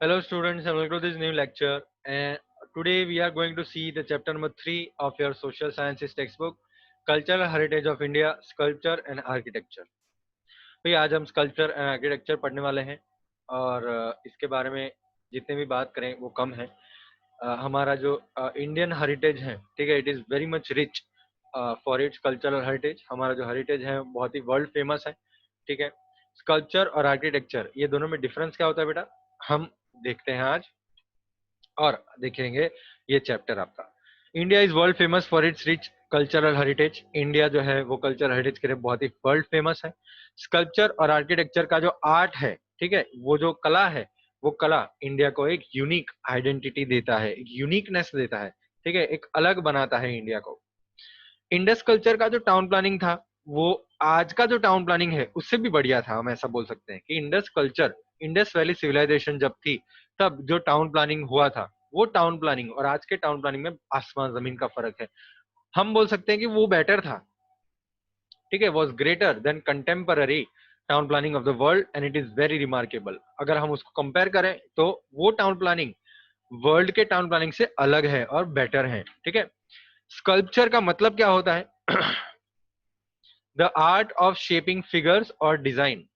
Hello students and welcome to this new lecture. And today we are going to see the chapter number 3 of your social sciences textbook, Cultural Heritage of India, Sculpture and Architecture. भाई आज हम sculpture and architecture पढ़ने वाले हैं और इसके बारे में जितने भी बात करें वो कम है। हमारा जो इंडियन हेरिटेज है, ठीक है, it is very much rich for its cultural heritage. हमारा जो हेरिटेज है बहुत ही वर्ल्ड फेमस है, ठीक है। स्कल्पचर और आर्किटेक्चर ये दोनों में डिफरेंस क्या होता है बेटा, हम देखते हैं आज और देखेंगे ये चैप्टर आपका। India is world famous for its rich cultural heritage. India जो है वो कल्चरल हेरिटेज के लिए बहुत ही वर्ल्ड फेमस है। स्कल्पचर और आर्किटेक्चर का जो आर्ट है, ठीक है, वो जो कला है, वो कला इंडिया को एक यूनिक आइडेंटिटी देता है, एक यूनिकनेस देता है, ठीक है, एक अलग बनाता है इंडिया को। इंडस कल्चर का जो टाउन प्लानिंग था वो आज का जो टाउन प्लानिंग है उससे भी बढ़िया था। हम ऐसा बोल सकते हैं कि Indus culture, Indus valley civilisation जब थी तब जो टाउन प्लानिंग हुआ था, वो टाउन प्लानिंग और आज के टाउन प्लानिंग में आसमान जमीन का फर्क है। हम बोल सकते हैं कि वो बेटर था, ठीक है, was greater than contemporary town planning of the world and it is very remarkable. अगर हम उसको कंपेयर करें तो वो टाउन प्लानिंग वर्ल्ड के टाउन प्लानिंग से अलग है और बेटर है, ठीक है। स्कल्पचर का मतलब क्या होता है? The art of shaping figures और डिजाइन।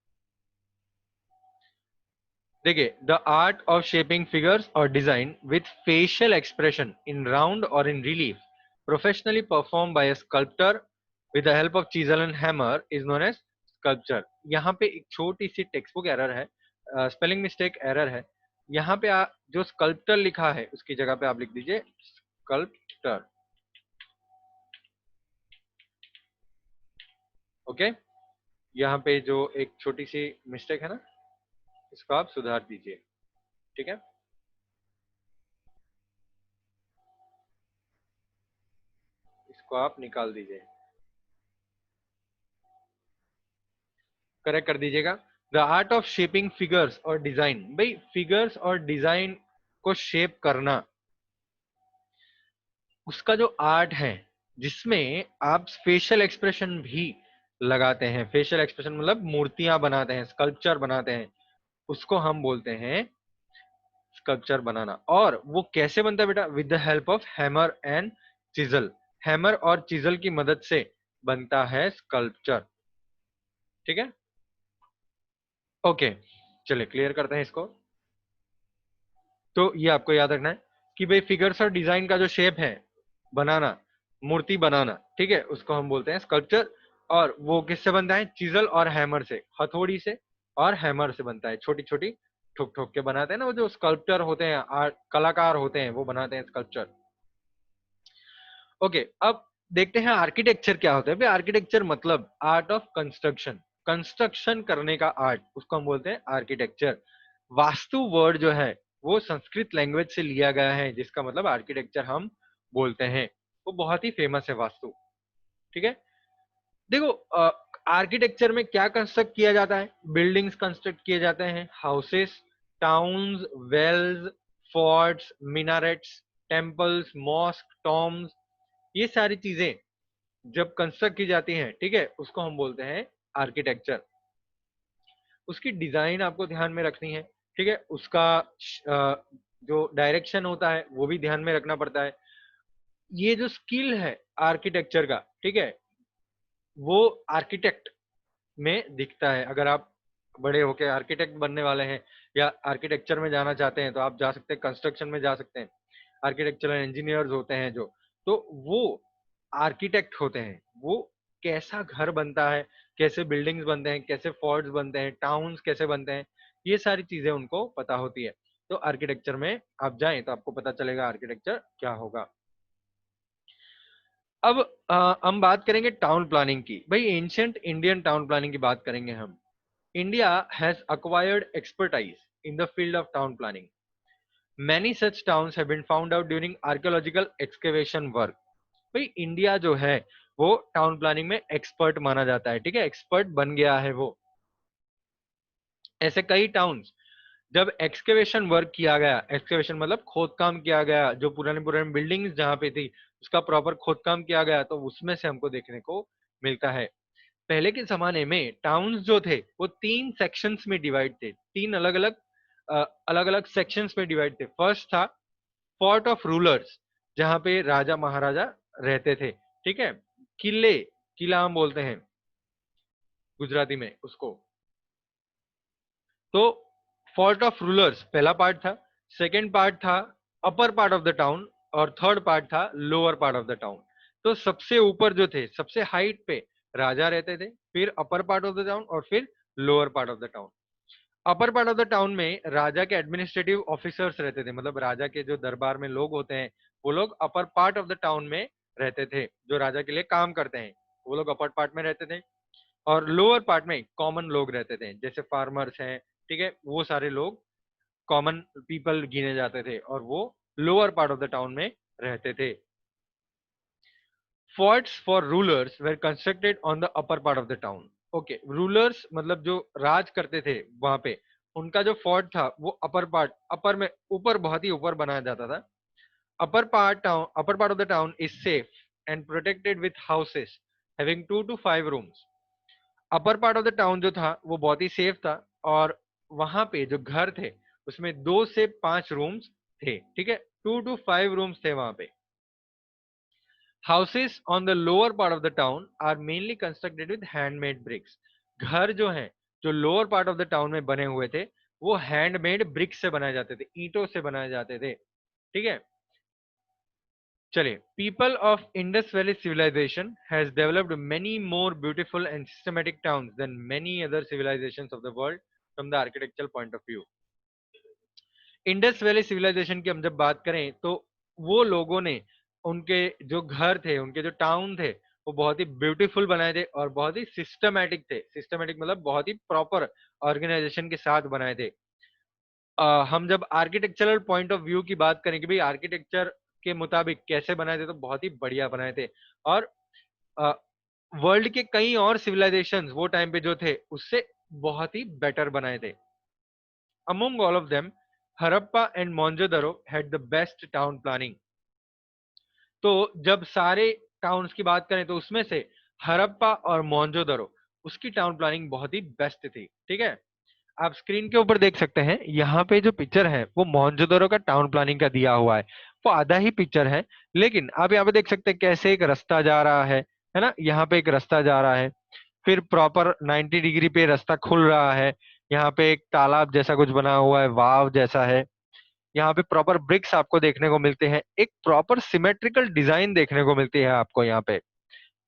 देखिए, the art of shaping figures और design with facial expression in round और in relief, professionally perform by a sculptor with the help of chisel and hammer, is known as sculpture. यहाँ पे एक छोटी सी text book error है, spelling mistake error है। यहाँ पे जो स्कल्प्टर लिखा है उसकी जगह पे आप लिख दीजिए स्कल्प्टर। ओके, यहाँ पे जो एक छोटी सी मिस्टेक है ना, इसको आप सुधार दीजिए, ठीक है। इसको आप निकाल दीजिए, करेक्ट कर दीजिएगा। The art of shaping figures और डिजाइन। भाई फिगर्स और डिजाइन को शेप करना, उसका जो आर्ट है जिसमें आप फेशियल एक्सप्रेशन भी लगाते हैं, फेशियल एक्सप्रेशन मतलब मूर्तियां बनाते हैं, स्कल्पचर बनाते हैं, उसको हम बोलते हैं स्कल्पचर बनाना। और वो कैसे बनता है बेटा? With the help of hammer and chisel. Hammer और चिजल की मदद से बनता है स्कल्पचर, ठीक है। ओके, चलिए क्लियर करते हैं इसको। तो ये आपको याद रखना है कि भाई फिगर्स और डिजाइन का जो शेप है बनाना, मूर्ति बनाना, ठीक है, उसको हम बोलते हैं स्कल्पचर। और वो किससे बनता है? चिजल और हैमर से, हथौड़ी से और हैमर से बनता है। छोटी छोटी ठोक ठोक के बनाते हैं ना वो जो स्कल्पटर होते हैं, आर्ट कलाकार होते हैं, वो बनाते हैं स्कल्पचर। ओके, अब देखते हैं आर्किटेक्चर क्या होता है। भाई आर्किटेक्चर मतलब आर्ट ऑफ कंस्ट्रक्शन, कंस्ट्रक्शन करने का आर्ट, उसको हम बोलते हैं आर्किटेक्चर। वास्तु वर्ड जो है वो संस्कृत लैंग्वेज से लिया गया है, जिसका मतलब आर्किटेक्चर हम बोलते हैं। वो बहुत ही फेमस है वास्तु, ठीक है। देखो, आर्किटेक्चर में क्या कंस्ट्रक्ट किया जाता है? बिल्डिंग्स कंस्ट्रक्ट किए जाते हैं, houses, towns, wells, forts, minarets, temples, mosque, tombs, ये सारी चीजें जब कंस्ट्रक्ट की जाती हैं, ठीक है, उसको हम बोलते हैं आर्किटेक्चर। उसकी डिजाइन आपको ध्यान में रखनी है, ठीक है। उसका जो डायरेक्शन होता है वो भी ध्यान में रखना पड़ता है। ये जो स्किल है आर्किटेक्चर का, ठीक है, वो आर्किटेक्ट में दिखता है। अगर आप बड़े होके आर्किटेक्ट बनने वाले हैं या आर्किटेक्चर में जाना चाहते हैं तो आप जा सकते हैं, कंस्ट्रक्शन में जा सकते हैं। आर्किटेक्चरल इंजीनियर्स होते हैं जो, तो वो आर्किटेक्ट होते हैं। वो कैसा घर बनता है, कैसे बिल्डिंग्स बनते हैं, कैसे फोर्ट्स बनते हैं, टाउन्स कैसे बनते हैं, ये सारी चीजें उनको पता होती है। तो आर्किटेक्चर में आप जाएं तो आपको पता चलेगा आर्किटेक्चर क्या होगा। अब हम बात करेंगे टाउन प्लानिंग की। भाई एंशियंट इंडियन टाउन प्लानिंग की बात करेंगे हम। India has acquired expertise in the field of town planning. Many such towns have been found out during archaeological excavation work. भाई इंडिया जो है वो टाउन प्लानिंग में एक्सपर्ट माना जाता है, ठीक है, एक्सपर्ट बन गया है वो। ऐसे कई टाउन्स जब एक्सकेवेशन वर्क किया गया, एक्सकेवेशन मतलब खोदकाम किया गया, जो पुराने पुराने बिल्डिंग्स जहाँ पे थी उसका प्रॉपर खोदकाम किया गया, तो उसमें से हमको देखने को मिलता है। पहले के जमाने में टाउन्स जो थे वो 3 सेक्शंस में डिवाइड थे, 3 अलग अलग अलग अलग सेक्शंस में डिवाइड थे। फर्स्ट था फोर्ट ऑफ रूलर्स, जहां पे राजा महाराजा रहते थे, ठीक है। किले, किला हम बोलते हैं गुजराती में उसको। तो फोर्ट ऑफ रूलर्स पहला पार्ट था। सेकेंड पार्ट था अपर पार्ट ऑफ द टाउन, और थर्ड पार्ट था lower part of the town. तो सबसे ऊपर जो थे, सबसे हाइट पे राजा रहते थे, फिर अपर पार्ट ऑफ द टाउन, और फिर lower part of the town. Upper part of the town में राजा के एडमिनिस्ट्रेटिव ऑफिसर्स रहते थे, मतलब राजा के जो दरबार में लोग होते हैं वो लोग अपर पार्ट ऑफ द टाउन में रहते थे, जो राजा के लिए काम करते हैं वो लोग अपर पार्ट में रहते थे। और लोअर पार्ट में कॉमन लोग रहते थे, जैसे फार्मर्स हैं, ठीक है, वो सारे लोग कॉमन पीपल गिने जाते थे, और वो lower part of the town में रहते थे। Forts for rulers were constructed on the upper part of the town. Okay, rulers मतलब जो राज करते थे वहां पे, उनका जो फोर्ट था वो अपर पार्ट, अपर में ऊपर, बहुत ही ऊपर बनाया जाता था। अपर part of the town is safe and protected with houses having 2 to 5 rooms. Upper part of the town जो था वो बहुत ही सेफ था, और वहां पे जो घर थे उसमें 2 से 5 रूम्स थे, ठीक है, 2 to 5 रूम्स थे वहां पे। Houses on the lower part of the town are mainly constructed with handmade bricks. घर जो है, जो lower part of the town में बने हुए थे, वो हैंडमेड ब्रिक्स से बनाए जाते थे, ईंटों से बनाए जाते थे, ठीक है। चलिए, people of Indus valley civilisation has developed many more beautiful and systematic towns than many other civilisations of the world from the architectural point of view. Indus valley civilisation की हम जब बात करें तो वो लोगों ने, उनके जो घर थे, उनके जो टाउन थे, वो बहुत ही ब्यूटीफुल बनाए थे और बहुत ही सिस्टमैटिक थे। सिस्टमैटिक मतलब बहुत ही प्रॉपर ऑर्गेनाइजेशन के साथ बनाए थे। हम जब आर्किटेक्चरल पॉइंट ऑफ व्यू की बात करें कि भाई आर्किटेक्चर के मुताबिक कैसे बनाए थे, तो बहुत ही बढ़िया बनाए थे। और वर्ल्ड के कई और सिविलाइजेशंस वो टाइम पे जो थे उससे बहुत ही बेटर बनाए थे। Among all of them, Harappa and Mohenjo-daro had the best town planning. तो जब सारे टाउन्स की बात करें तो उसमें से हरप्पा और मोहनजोदड़ो, उसकी टाउन प्लानिंग बहुत ही बेस्ट थी, ठीक है। आप स्क्रीन के ऊपर देख सकते हैं, यहाँ पे जो पिक्चर है वो मोहनजोदड़ो का टाउन प्लानिंग का दिया हुआ है। वो आधा ही पिक्चर है, लेकिन आप यहाँ पे देख सकते हैं कैसे एक रास्ता जा रहा है ना, यहाँ पे एक रास्ता जा रहा है, फिर प्रॉपर 90 डिग्री पे रास्ता खुल रहा है। यहाँ पे एक तालाब जैसा कुछ बना हुआ है, वाव जैसा है। यहाँ पे प्रॉपर ब्रिक्स आपको देखने को मिलते हैं, एक प्रॉपर सिमेट्रिकल डिजाइन देखने को मिलती है आपको यहाँ पे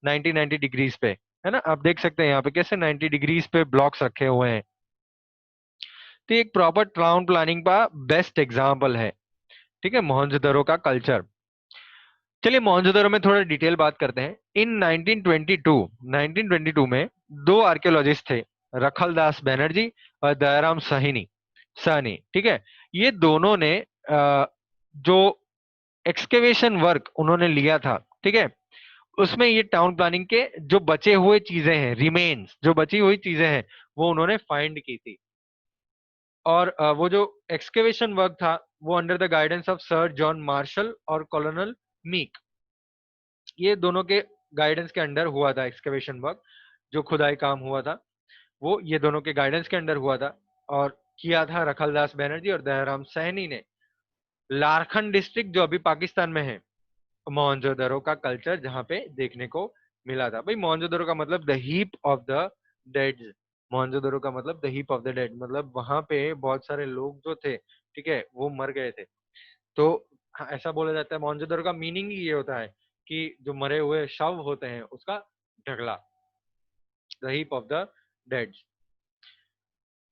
90 डिग्रीज पे, है ना। आप देख सकते हैं यहाँ पे कैसे 90 डिग्रीज पे ब्लॉक्स रखे हुए हैं। तो एक प्रॉपर टाउन प्लानिंग का बेस्ट एग्जाम्पल है, ठीक है, मोहनजोदड़ो का कल्चर। चलिए मोहनजोदड़ो में थोड़ा डिटेल बात करते हैं। इन 1922 में दो आर्कियोलॉजिस्ट थे, रखलदास बनर्जी और दयाराम साहनी, ठीक है। ये दोनों ने जो एक्सकेवेशन वर्क उन्होंने लिया था, ठीक है, उसमें ये टाउन प्लानिंग के जो बचे हुए चीजें हैं, रिमेन्स, जो बची हुई चीजें हैं, वो उन्होंने फाइंड की थी। और वो जो एक्सकेवेशन वर्क था वो under the guidance of sir John Marshall और कॉलोनल मीक, ये दोनों के गाइडेंस के अंडर हुआ था एक्सकेवेशन वर्क। जो खुदाई काम हुआ था वो ये दोनों के गाइडेंस के अंडर हुआ था, और किया था रखलदास बनर्जी और दयाराम सैनी ने। लारखंड डिस्ट्रिक्ट जो अभी पाकिस्तान में है, मोहनजोदड़ो का कल्चर जहाँ पे देखने को मिला था। भाई मोहनजोदड़ो का मतलब the heap of the dead. Mohenjodaro का मतलब the heap of the dead, मतलब वहां पे बहुत सारे लोग जो थे, ठीक है, वो मर गए थे। तो हाँ, ऐसा बोला जाता है, मोहनजोदड़ो का मीनिंग ही ये होता है कि जो मरे हुए शव होते हैं उसका ढगला, the heap of the dead.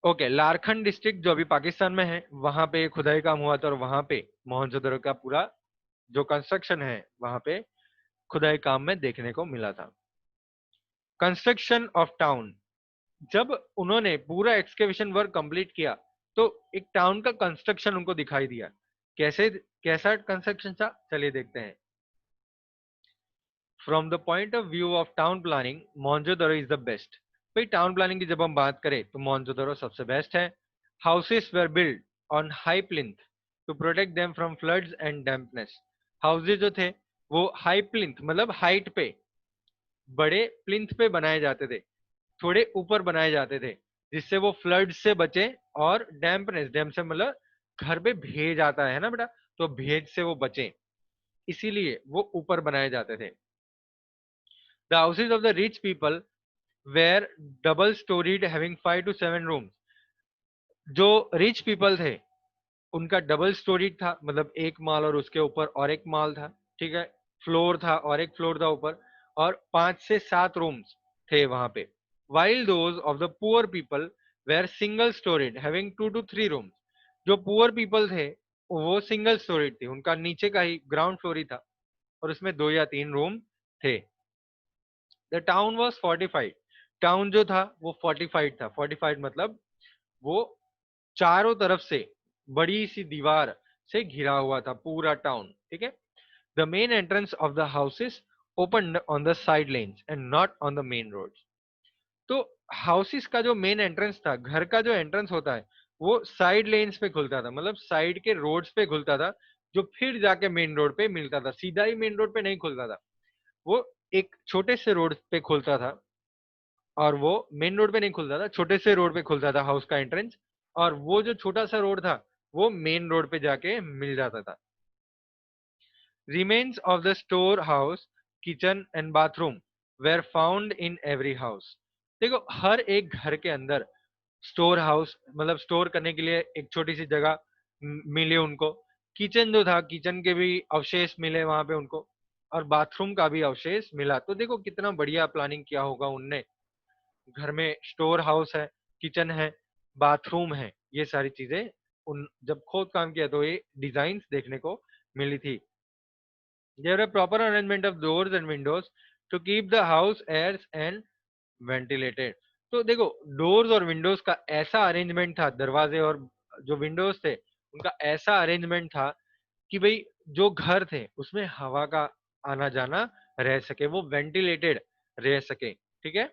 Okay, Larkana district जो अभी पाकिस्तान में है, वहां पे खुदाई काम हुआ था, और वहां पे मोहनजोदड़ो का पूरा जो कंस्ट्रक्शन है वहां पे खुदाई काम में देखने को मिला था। कंस्ट्रक्शन ऑफ टाउन, जब उन्होंने पूरा एक्सकेवेशन वर्क कंप्लीट किया तो एक टाउन का कंस्ट्रक्शन उनको दिखाई दिया। कैसे, कैसा कंस्ट्रक्शन था, चलिए देखते हैं। From the point of view of town planning, Mohenjodaro is the best. भाई टाउन प्लानिंग की जब हम बात करें तो मोहनजोदड़ो सबसे बेस्ट है। Houses were build on high plinth to protect them from floods and dampness. Houses जो थे वो हाई प्लिंथ मतलब हाइट पे, बड़े प्लिंथ पे बनाए जाते थे, थोड़े ऊपर बनाए जाते थे, जिससे वो फ्लड से बचे, और डैम्पनेस, डैम से मतलब घर पे भेज आता है ना बेटा, तो भेज से वो बचे, इसीलिए वो ऊपर बनाए जाते थे। The houses of the rich people were double storied having 5 to 7 rooms. जो रिच पीपल थे उनका डबल स्टोरी था, मतलब एक माल और उसके ऊपर और एक माल था, ठीक है, फ्लोर था और एक फ्लोर था ऊपर, और 5 से 7 रूम्स थे वहां पे। While those of the poor people were single storied having 2 to 3 rooms. जो पुअर पीपल थे वो सिंगल स्टोरीड थे, उनका नीचे का ही ग्राउंड फ्लोर ही था और उसमें 2 या 3 रूम थे। The town was fortified. Town जो था वो फोर्टिफाइड था। फोर्टिफाइड मतलब वो चारों तरफ से बड़ी सी दीवार से घिरा हुआ था पूरा टाउन, ठीक है। The main entrance of the houses open on the side lens and not on the main road. तो हाउसेस का जो मेन एंट्रेंस था, घर का जो एंट्रेंस होता है, वो साइड लेन्स पे खुलता था, मतलब साइड के रोड्स पे खुलता था, जो फिर जाके मेन रोड पे मिलता था। सीधा ही मेन रोड पे नहीं खुलता था, वो एक छोटे से रोड पे खुलता था, और वो मेन रोड पे नहीं खुलता था, छोटे से रोड पे खुलता था हाउस का एंट्रेंस, और वो जो छोटा सा रोड था वो मेन रोड पे जाके मिल जाता था। Remains of the storehouse, kitchen and bathroom were found in every house। देखो हर एक घर के अंदर स्टोर हाउस, मतलब स्टोर करने के लिए एक छोटी सी जगह मिली उनको। किचन जो था, किचन के भी अवशेष मिले वहां पे उनको, और बाथरूम का भी अवशेष मिला। तो देखो कितना बढ़िया प्लानिंग किया होगा उनने। घर में स्टोर हाउस है, किचन है, बाथरूम है, ये सारी चीजें उन जब खोद काम किया तो ये डिजाइन्स देखने को मिली थी। There are proper arrangement of doors and windows to keep the house airs and ventilated। तो देखो डोर्स और विंडोज का ऐसा अरेंजमेंट था, दरवाजे और जो विंडोज थे उनका ऐसा अरेंजमेंट था कि भाई जो घर थे उसमें हवा का आना जाना रह सके, वो वेंटिलेटेड रह सके, ठीक है।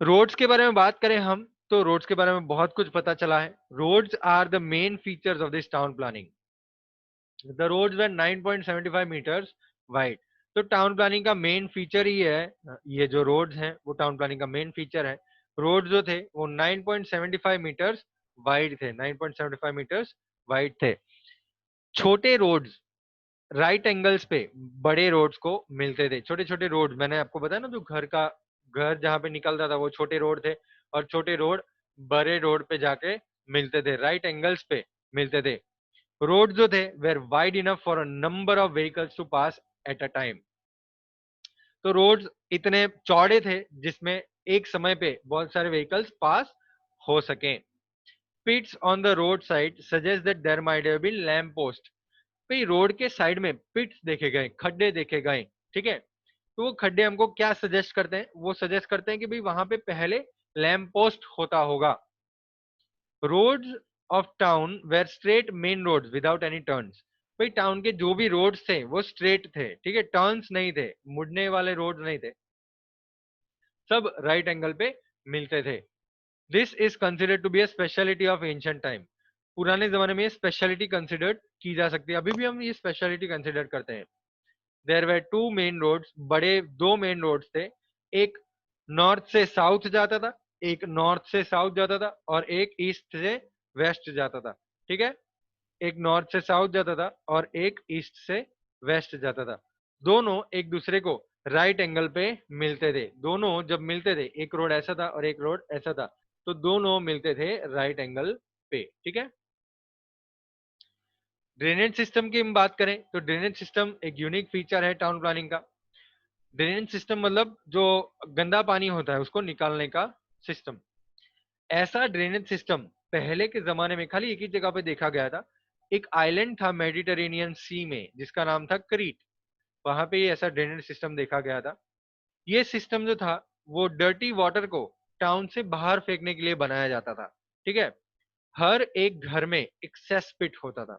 रोड्स के बारे में बात करें हम, तो रोड्स के बारे में बहुत कुछ पता चला है। Roads are the main features of this town planning. The roads were 9.75 meters wide. तो टाउन प्लानिंग का मेन फीचर ही है, ये जो रोड्स हैं वो टाउन प्लानिंग का मेन फीचर है। रोड जो थे वो 9.75 मीटर्स वाइड थे, 9.75 मीटर्स वाइड थे। छोटे रोड्स राइट एंगल्स पे बड़े रोड्स को मिलते थे। छोटे छोटे रोड, मैंने आपको बताया ना, जो घर जहाँ पे निकलता था वो छोटे रोड थे, और छोटे रोड बड़े रोड पे जाके मिलते थे, राइट एंगल्स पे मिलते थे। रोड जो थे were wide enough for a number of vehicles to pass at a time. तो रोड्स इतने चौड़े थे जिसमें एक समय पे बहुत सारे व्हीकल्स पास हो सकें। Pits on the road side suggest that there might have been lamp post. भाई रोड के साइड में पिट्स देखे गए, खड्डे देखे गए, ठीक है। तो वो खड्डे हमको क्या सजेस्ट करते हैं, वो सजेस्ट करते हैं कि भाई वहां पे पहले लैम्प पोस्ट होता होगा। Roads of town were straight main roads without any turns. भाई टाउन के जो भी रोड्स थे वो स्ट्रेट थे, ठीक है, टर्न्स नहीं थे, मुड़ने वाले रोड नहीं थे, सब राइट एंगल पे मिलते थे। This is considered to be a speciality of ancient time. पुराने जमाने में ये स्पेशलिटी कंसिडर्ड की जा सकती है, अभी भी हम ये स्पेशलिटी कंसिडर करते हैं। देयर वर 2 मेन रोड्स, बड़े 2 मेन रोड्स थे। एक नॉर्थ से साउथ जाता था, एक नॉर्थ से साउथ जाता था, और एक ईस्ट से वेस्ट जाता था, ठीक है। एक नॉर्थ से साउथ जाता था और एक ईस्ट से वेस्ट जाता था। दोनों एक दूसरे को राइट एंगल पे मिलते थे। दोनों जब मिलते थे, एक रोड ऐसा था और एक रोड ऐसा था, तो दोनों मिलते थे राइट एंगल पे, ठीक है। ड्रेनेज सिस्टम की हम बात करें तो ड्रेनेज सिस्टम एक यूनिक फीचर है टाउन प्लानिंग का। ड्रेनेज सिस्टम मतलब जो गंदा पानी होता है उसको निकालने का सिस्टम। ऐसा ड्रेनेज सिस्टम पहले के जमाने में खाली एक ही जगह पे देखा गया था। एक आइलैंड था मेडिटेरेनियन सी में जिसका नाम था क्रीट, वहां पे ये ऐसा ड्रेनेज सिस्टम देखा गया था। ये सिस्टम जो था वो डर्टी वाटर को टाउन से बाहर फेंकने के लिए बनाया जाता था, ठीक है। हर एक घर में एक सेसपिट होता था।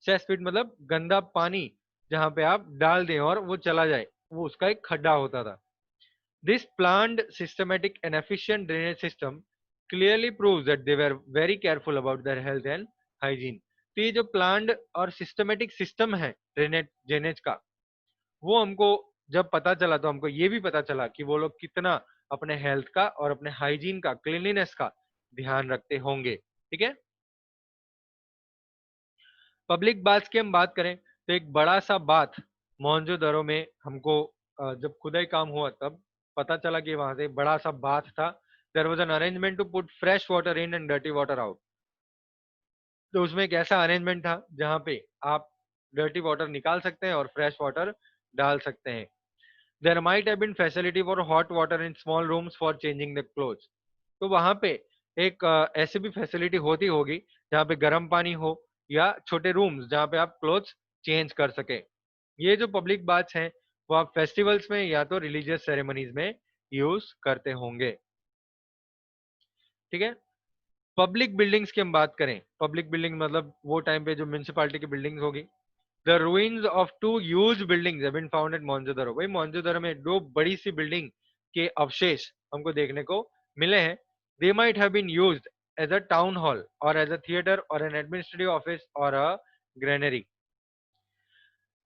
सेसपिट मतलब गंदा पानी जहां पे आप डाल दें और वो चला जाए, वो उसका एक खड्डा होता था। This planned, systematic and efficient drainage system clearly proves that they were very careful about their health and hygiene। तो ये जो प्लान्ड और सिस्टमेटिक सिस्टम है ड्रेनेज ड्रेनेज का, वो हमको जब पता चला तो हमको ये भी पता चला कि वो लोग कितना अपने हेल्थ का और अपने हाइजीन का, क्लीनलीनेस का ध्यान रखते होंगे। ठीक है। पब्लिक बाथ्स की हम बात करें तो एक बड़ा सा बाथ मोहनजोदड़ो में हमको जब खुदाई काम हुआ तब पता चला कि वहां से बड़ा सा बाथ था। There was an arrangement to put fresh water in and dirty water out. तो उसमें एक ऐसा अरेंजमेंट था जहाँ पे आप डर्टी वाटर निकाल सकते हैं और फ्रेश वाटर डाल सकते हैं। There might have been facility for hot water in small rooms for changing the clothes. तो वहां पे एक ऐसी भी फैसिलिटी होती होगी जहाँ पे गर्म पानी हो, या छोटे रूम्स जहाँ पे आप क्लोथ्स चेंज कर सके। ये जो पब्लिक बाथ्स हैं वो आप फेस्टिवल्स में या तो रिलीजियस सेरेमनीज में यूज करते होंगे। ठीक है। पब्लिक बिल्डिंग्स की हम बात करें, पब्लिक बिल्डिंग मतलब वो टाइम पे जो म्यूनसिपालिटी की बिल्डिंग्स होगी। The ruins of two huge buildings have been found at Mohenjodaro. भाई मोहनजोदड़ो में दो बड़ी सी बिल्डिंग के अवशेष हमको देखने को मिले हैं। They might have been used as a town hall और एज अ थिएटर और एन एडमिनिस्ट्रेटिव ऑफिस और अ ग्रेनरी।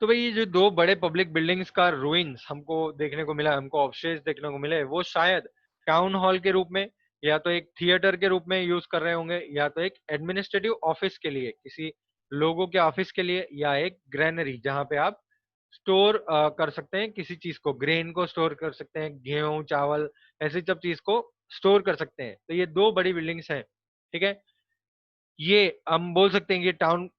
तो भाई ये जो दो बड़े पब्लिक बिल्डिंग्स का रूइंस हमको देखने को मिला, हमको अवशेष देखने को मिले, वो शायद टाउन हॉल के रूप में या तो एक थिएटर के रूप में यूज कर रहे होंगे, या तो एक एडमिनिस्ट्रेटिव ऑफिस के लिए, किसी लोगों के ऑफिस के लिए, या एक ग्रेनरी जहां पे आप स्टोर कर सकते हैं किसी चीज को, ग्रेन को स्टोर कर सकते हैं, गेहूं चावल ऐसी सब चीज को स्टोर कर सकते हैं। तो ये दो बड़ी बिल्डिंग्स हैं। ठीक है। ये हम बोल सकते हैं कि टाउन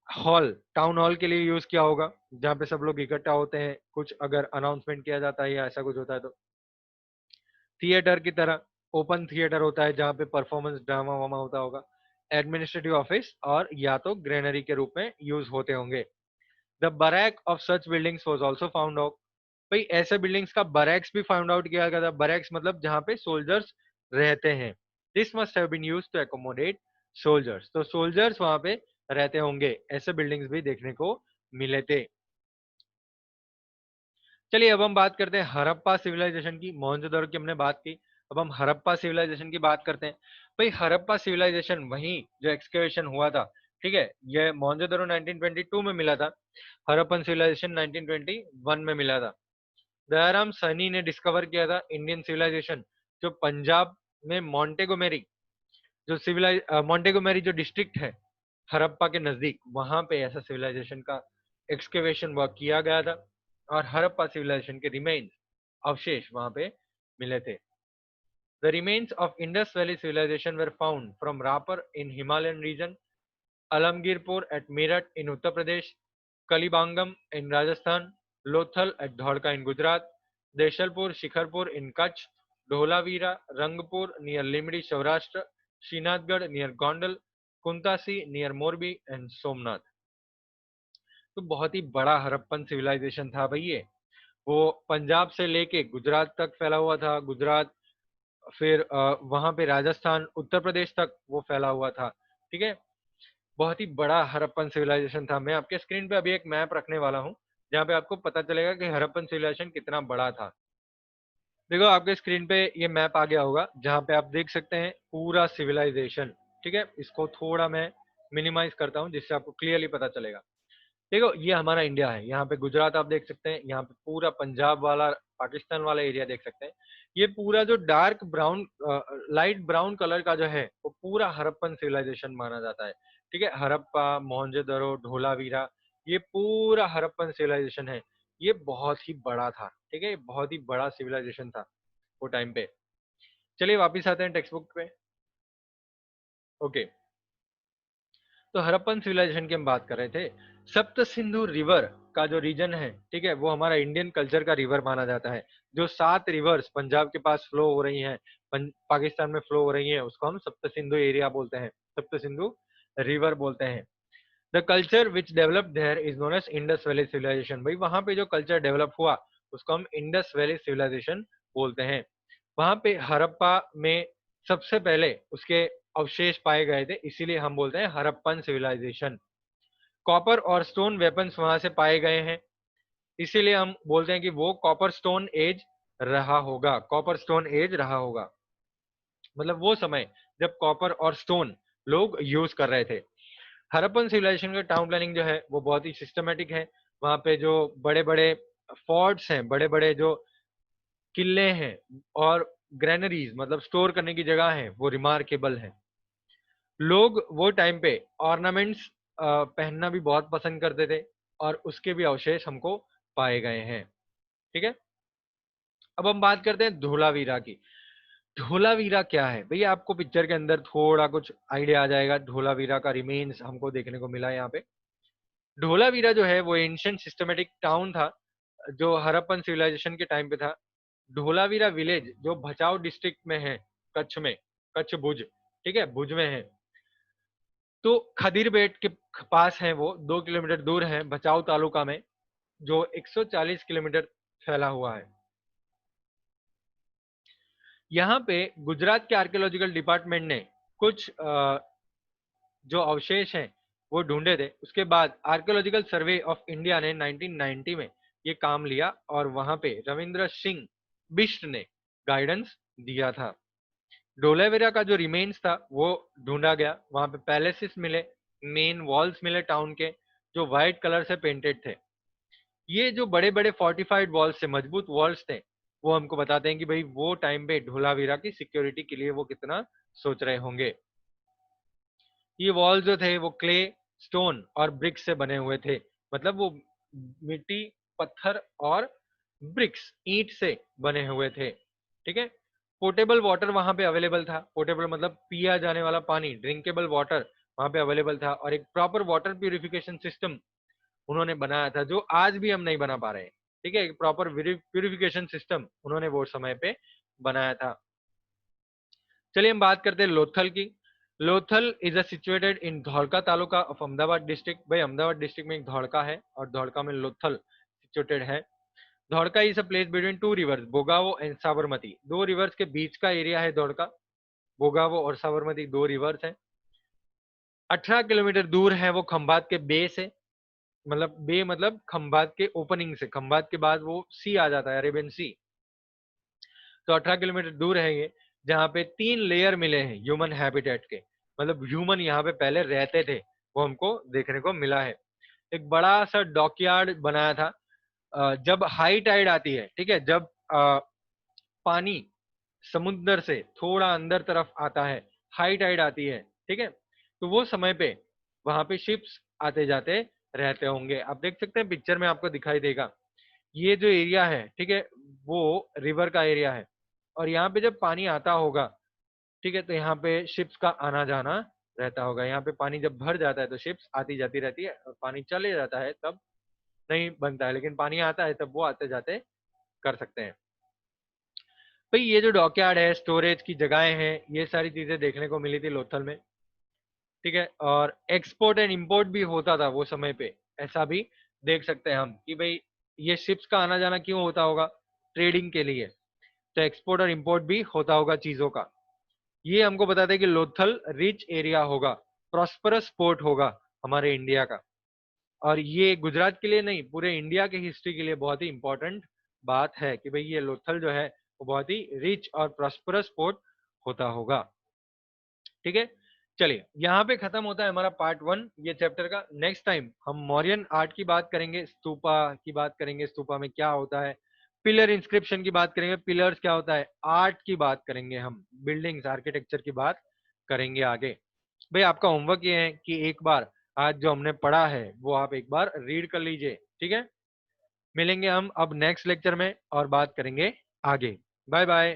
हॉल के लिए यूज किया होगा, जहाँ पे सब लोग इकट्ठा होते हैं, कुछ अगर अनाउंसमेंट किया जाता है या ऐसा कुछ होता है तो। थिएटर की तरह ओपन थिएटर होता है जहाँ पे परफॉर्मेंस ड्रामा वामा होता होगा। एडमिनिस्ट्रेटिव ऑफिस और या तो ग्रेनरी के रूप में यूज होते होंगे। The barrack of such buildings was also found out. भाई ऐसे बिल्डिंग्स का बरैक्स भी फाउंड आउट किया गया था। बरैक्स मतलब जहाँ पे सोल्जर्स रहते हैं। This must have been used to accommodate soldiers. तो सोल्जर्स वहां पे रहते होंगे, ऐसे बिल्डिंग्स भी देखने को मिले थे। चलिए अब हम बात करते हैं हड़प्पा सिविलाइजेशन की। मोहनजोदड़ो की हमने बात की, अब हम हड़प्पा सिविलाइजेशन की बात करते हैं। भाई हड़प्पा सिविलाइजेशन वही जो एक्सकेवेशन हुआ था, ठीक है, ये मोहनजोदड़ो 1922 में मिला था, हड़प्पन सिविलाइजेशन 1921 में मिला था। दयाराम सैनी ने डिस्कवर किया था इंडियन सिविलाइजेशन, जो पंजाब में मोंटेगोमेरी जो सिविलाइज मोंटेगोमेरी जो डिस्ट्रिक्ट है हड़प्पा के नजदीक, वहां पे ऐसा सिविलाइजेशन का एक्सकेवेशन वर्क किया गया था और हड़प्पा सिविलाइजेशन के रिमेन्स अवशेष वहां पे मिले थे। The remains of Indus valley civilization were found from Ropar in Himalayan region, Alamgirpur at Meerut in Uttar Pradesh, Kalibangan in Rajasthan, Lothal at Dholka in Gujarat, Desalpur Shikarpur in Kutch, Dholavira Rangpur near Limbdi Saurashtra, Shrinathgarh near Gondal, Kuntasi near Morbi and Somnath. तो बहुत ही बड़ा हड़प्पन सिविलाइजेशन था भाई ये। वो पंजाब से लेके गुजरात तक फैला हुआ था। गुजरात, फिर वहां पे राजस्थान, उत्तर प्रदेश तक वो फैला हुआ था। ठीक है। बहुत ही बड़ा हड़प्पन सिविलाइजेशन था। मैं आपके स्क्रीन पे अभी एक मैप रखने वाला हूँ जहाँ पे आपको पता चलेगा कि हड़प्पन सिविलाइजेशन कितना बड़ा था। देखो आपके स्क्रीन पे ये मैप आ गया होगा जहाँ पे आप देख सकते हैं पूरा सिविलाइजेशन। ठीक है, इसको थोड़ा मैं मिनिमाइज करता हूँ जिससे आपको क्लियरली पता चलेगा। देखो ये हमारा इंडिया है, यहाँ पे गुजरात आप देख सकते हैं, यहाँ पे पूरा पंजाब वाला पाकिस्तान वाला एरिया देख सकते हैं। ये पूरा जो dark brown light brown colour का जो है वो पूरा हड़प्पन सिविलाइजेशन माना जाता है। ठीक है, हड़प्पा, मोहनजोदड़ो, ढोलावीरा, ये पूरा हड़प्पन सिविलाइजेशन है। ये बहुत ही बड़ा था। ठीक है, ये बहुत ही बड़ा सिविलाइजेशन था वो टाइम पे। चलिए वापिस आते हैं टेक्स्ट बुक पे। ओके, तो हड़प्पन सिविलाइजेशन की हम बात कर रहे थे। सप्त सिंधु रिवर का जो रीजन है, ठीक है, वो हमारा इंडियन कल्चर का रिवर माना जाता है। जो 7 रिवर्स पंजाब के पास फ्लो हो रही हैं, पाकिस्तान में फ्लो हो रही हैं, उसको हम सप्त सिंधु एरिया बोलते हैं, सप्त सिंधु रिवर बोलते हैं। The culture which develop there is known as Indus valley civilisation. भाई वहां पे जो कल्चर डेवलप हुआ उसको हम इंडस वैली सिविलाइजेशन बोलते हैं। वहां पे हड़प्पा में सबसे पहले उसके अवशेष पाए गए थे, इसीलिए हम बोलते हैं हड़प्पन सिविलाइजेशन। कॉपर और स्टोन वेपन्स वहां से पाए गए हैं, इसीलिए हम बोलते हैं कि वो कॉपर स्टोन एज रहा होगा, कॉपर स्टोन एज रहा होगा। मतलब वो समय जब कॉपर और स्टोन लोग यूज कर रहे थे। हड़प्पन सिविलाइजेशन का टाउन प्लानिंग जो है वो बहुत ही सिस्टमेटिक है। वहां पे जो बड़े बड़े फोर्ट्स हैं, बड़े बड़े जो किले हैं और ग्रेनरीज मतलब स्टोर करने की जगह है वो रिमार्केबल है। लोग वो टाइम पे ऑर्नामेंट्स पहनना भी बहुत पसंद करते थे और उसके भी अवशेष हमको पाए गए हैं। ठीक है, अब हम बात करते हैं धोलावीरा की। धोलावीरा क्या है भैया, आपको पिक्चर के अंदर थोड़ा कुछ आइडिया आ जाएगा। धोलावीरा का रिमेन्स हमको देखने को मिला यहाँ पे। धोलावीरा जो है वो एंशियंट सिस्टमेटिक टाउन था जो हरप्पन सिविलाइजेशन के टाइम पे था। धोलावीरा विलेज जो भचाऊ डिस्ट्रिक्ट में है, कच्छ में, कच्छ भुज, ठीक है, भुज में है। तो खदीर बेट के पास है, वो 2 किलोमीटर दूर है भचाऊ तालुका में, जो 140 किलोमीटर फैला हुआ है। यहाँ पे गुजरात के आर्कियोलॉजिकल डिपार्टमेंट ने कुछ जो अवशेष हैं वो ढूंढे थे। उसके बाद आर्कियोलॉजिकल सर्वे ऑफ इंडिया ने 1990 में ये काम लिया और वहां पे रविंद्र सिंह बिष्ट ने गाइडेंस दिया था। डोलावेरा का जो रिमेन्स था वो ढूंढा गया। वहां पे पैलेसेस मिले, मेन वॉल्स मिले टाउन के, जो व्हाइट कलर से पेंटेड थे। ये जो बड़े बड़े फोर्टिफाइड वॉल्स थे, मजबूत वॉल्स थे, वो हमको बताते हैं कि भाई वो टाइम पे धोलावीरा की सिक्योरिटी के लिए वो कितना सोच रहे होंगे। ये वॉल जो थे वो क्ले, स्टोन और ब्रिक्स से बने हुए थे। मतलब वो मिट्टी, पत्थर और ब्रिक्स, ईंट से बने हुए थे। ठीक है, पोर्टेबल वाटर वहां पे अवेलेबल था। पोर्टेबल मतलब पिया जाने वाला पानी, ड्रिंकेबल वाटर वहां पे अवेलेबल था। और एक प्रॉपर वाटर प्यूरिफिकेशन सिस्टम उन्होंने बनाया था जो आज भी हम नहीं बना पा रहे हैं। ठीक है, एक प्रॉपर प्यूरिफिकेशन सिस्टम उन्होंने वो समय पे बनाया था। चलिए हम बात करते हैं लोथल की। Lothal is a situated in Dholka taluka of Ahmedabad district. भाई अहमदाबाद डिस्ट्रिक्ट में एक धौलका है और धौलका में लोथल सिचुएटेड है। Dholka is a place between two rivers, Bhogavo and Sabarmati. दो रिवर्स के बीच का एरिया है धौलका। बोगावो और साबरमती दो रिवर्स हैं। 18 किलोमीटर दूर है वो खंभात के बे से। मतलब बे मतलब खंभात के ओपनिंग से, खंभात के बाद वो सी आ जाता है, अरेबियन सी। तो 18 किलोमीटर दूर है ये, जहाँ पे 3 लेयर मिले हैं ह्यूमन हैबिटेट के। मतलब ह्यूमन यहाँ पे पहले रहते थे, वो हमको देखने को मिला है। एक बड़ा सा डॉकयार्ड बनाया था। जब हाई टाइड आती है, ठीक है, जब पानी समुद्र से थोड़ा अंदर तरफ आता है, हाई टाइड आती है, ठीक है, तो वो समय पे वहां पे शिप्स आते जाते रहते होंगे। आप देख सकते हैं पिक्चर में, आपको दिखाई देगा। ये जो एरिया है, ठीक है, वो रिवर का एरिया है। और यहाँ पे जब पानी आता होगा, ठीक है, तो यहाँ पे शिप्स का आना जाना रहता होगा। यहाँ पे पानी जब भर जाता है तो शिप्स आती जाती रहती है, और पानी चले जाता है तब नहीं बनता है, लेकिन पानी आता है तब वो आते जाते कर सकते हैं। भाई ये जो डॉकयार्ड है, स्टोरेज की जगहें हैं, ये सारी चीजें देखने को मिली थी लोथल में। ठीक है, और एक्सपोर्ट एंड इंपोर्ट भी होता था वो समय पे। ऐसा भी देख सकते हैं हम कि भाई ये शिप्स का आना जाना क्यों होता होगा, ट्रेडिंग के लिए। तो एक्सपोर्ट और इंपोर्ट भी होता होगा चीजों का। ये हमको बताते हैं कि लोथल रिच एरिया होगा, प्रॉस्परस पोर्ट होगा हमारे इंडिया का। और ये गुजरात के लिए नहीं, पूरे इंडिया के हिस्ट्री के लिए बहुत ही इंपॉर्टेंट बात है कि भाई ये लोथल जो है वो बहुत ही रिच और प्रॉस्परस पोर्ट होता होगा। ठीक है, चलिए यहाँ पे खत्म होता है हमारा पार्ट 1 ये चैप्टर का। नेक्स्ट टाइम हम मौर्यन आर्ट की बात करेंगे, स्तूपा की बात करेंगे, स्तूपा में क्या होता है, पिलर इंस्क्रिप्शन की बात करेंगे, पिलर्स क्या होता है, आर्ट की बात करेंगे, हम बिल्डिंग्स आर्किटेक्चर की बात करेंगे आगे। भाई आपका होमवर्क ये है कि एक बार आज जो हमने पढ़ा है वो आप एक बार रीड कर लीजिए। ठीक है, मिलेंगे हम अब नेक्स्ट लेक्चर में और बात करेंगे आगे। Bye bye.